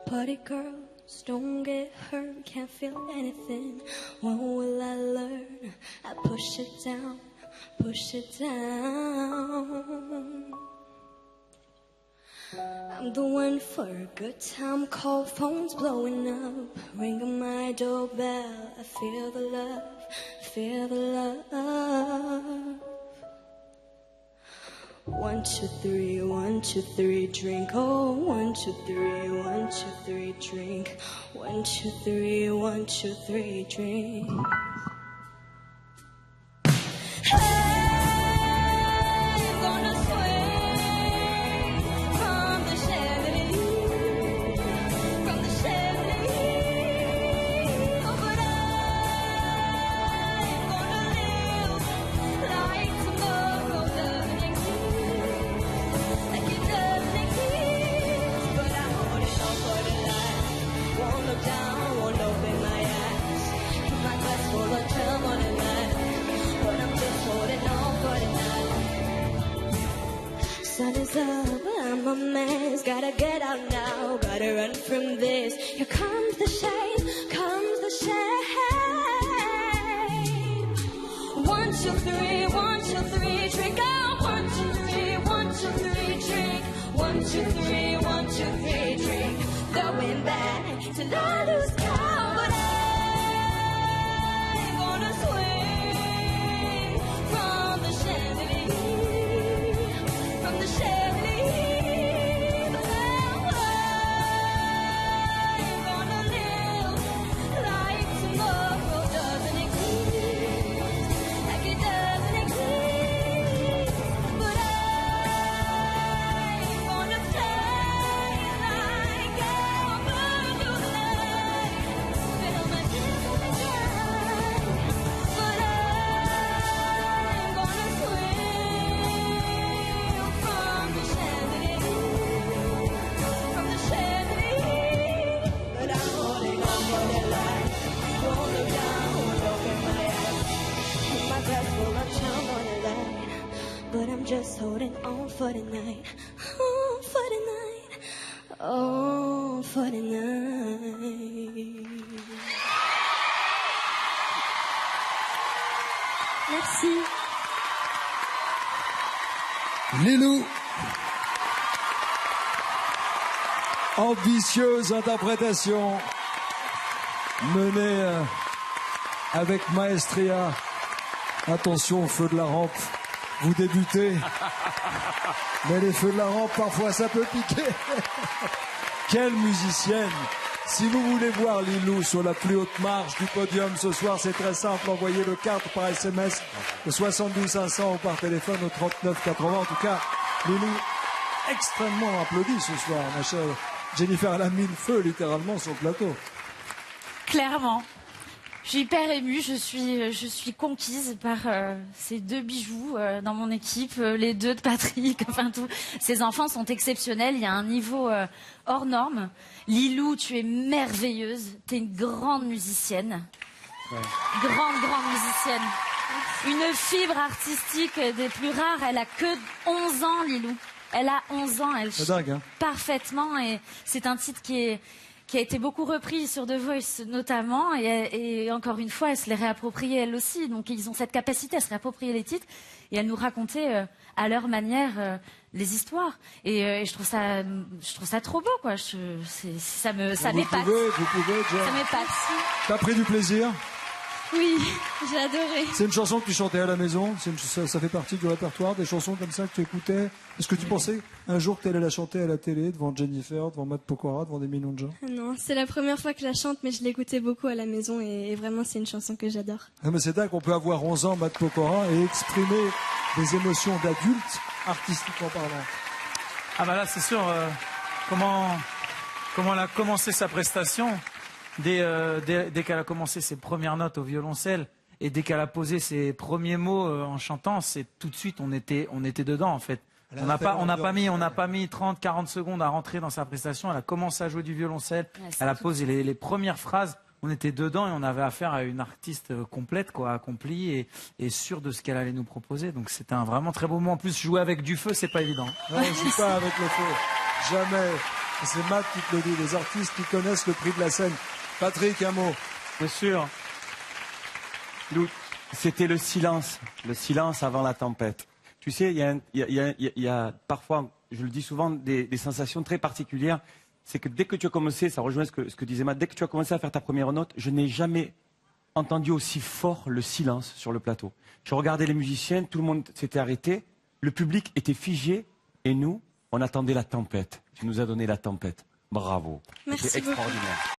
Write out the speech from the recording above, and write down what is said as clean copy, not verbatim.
Party girls, don't get hurt, can't feel anything. When will I learn? I push it down, push it down. I'm the one for a good time, call phones blowing up, ringing my doorbell. I feel the love, feel the love. 1, 2, 3, 1, 2, 3, drink. Oh, 1, 2, 3, 1, 2, 3, drink. 1, 2, 3, 1, 2, 3, drink. Sun is up, I'm a mess. Gotta get out now, gotta run from this. Here comes the shame, comes the shame. 1, 2, 3, 1, 2, 3, drink. Oh, 1, 2, 3, 1, 2, 3, drink. 1, 2, 3, 1, 2, 3, drink. Going back till I lose count, but I'm gonna swing from the chandelier, from the chandelier. But I'm gonna live like tomorrow doesn't exist, like it doesn't exist. But I'm gonna stay like I'm burning to the light, fill my tears with joy. But I'm gonna swim from the chandelier, from the chandelier. But I'm holding on for the light, won't look down, won't open my eyes. Keep my breath full of charm on the light, but I'm just holding on for the night, oh, for the night, oh, for the night. Merci. Lilou. Ambitieuse interprétation menée avec maestria. Attention au feu de la rampe, vous débutez, mais les feux de la rampe parfois ça peut piquer. Quelle musicienne! Si vous voulez voir Lilou sur la plus haute marche du podium ce soir, c'est très simple, envoyez le carte par SMS au 72 500 ou par téléphone au 39 80. En tout cas, Lilou extrêmement applaudie ce soir, ma chère Jennifer. Elle a mis le feu littéralement sur le plateau. Clairement. Je suis hyper émue, je suis conquise par ces deux bijoux dans mon équipe, les deux de Patrick, enfin tout. Ces enfants sont exceptionnels, il y a un niveau hors norme. Lilou, tu es merveilleuse, tu es une grande musicienne. Ouais. Grande musicienne. Une fibre artistique des plus rares, elle a que 11 ans, Lilou. Elle a 11 ans, elle chante dingue, hein. Parfaitement, et c'est un titre qui a été beaucoup repris sur The Voice notamment, et encore une fois, elle se les réappropriait elle aussi. Donc ils ont cette capacité à se réapproprier les titres et à nous raconter à leur manière les histoires. Et je trouve ça trop beau, quoi. Ça m'épate. Vous pouvez, Ça m'épate. T'as pris du plaisir? Oui, j'ai adoré. C'est une chanson que tu chantais à la maison, ça fait partie du répertoire, des chansons comme ça que tu écoutais. Est-ce que tu pensais un jour que tu allais la chanter à la télé, devant Jennifer, devant Matt Pokora, devant des millions de gens? Non, c'est la première fois que je la chante, mais je l'écoutais beaucoup à la maison et vraiment c'est une chanson que j'adore. Ah, mais c'est dingue qu'on peut avoir 11 ans, Matt Pokora, et exprimer des émotions d'adulte, artistiquement parlant. Ah bah là, c'est sûr, comment elle a commencé sa prestation, dès qu'elle a commencé ses premières notes au violoncelle, et dès qu'elle a posé ses premiers mots en chantant, c'est tout de suite, on était dedans en fait. On n'a pas mis 30, 40 secondes à rentrer dans sa prestation, elle a commencé à jouer du violoncelle, elle a posé les premières phrases, on était dedans et on avait affaire à une artiste complète, quoi, accomplie et sûre de ce qu'elle allait nous proposer. Donc c'était un vraiment très beau moment. En plus, jouer avec du feu, c'est pas évident. Non, on joue pas avec le feu. Jamais. C'est Matt qui te le dit, les artistes qui connaissent le prix de la scène. Patrick, un mot. Bien sûr. C'était le silence avant la tempête. Tu sais, il y a parfois, je le dis souvent, des sensations très particulières. C'est que dès que tu as commencé, ça rejoint ce que disait Matt, dès que tu as commencé à faire ta première note, je n'ai jamais entendu aussi fort le silence sur le plateau. Je regardais les musiciens, tout le monde s'était arrêté, le public était figé, et nous, on attendait la tempête. Tu nous as donné la tempête. Bravo. Merci C'était beaucoup. extraordinaire.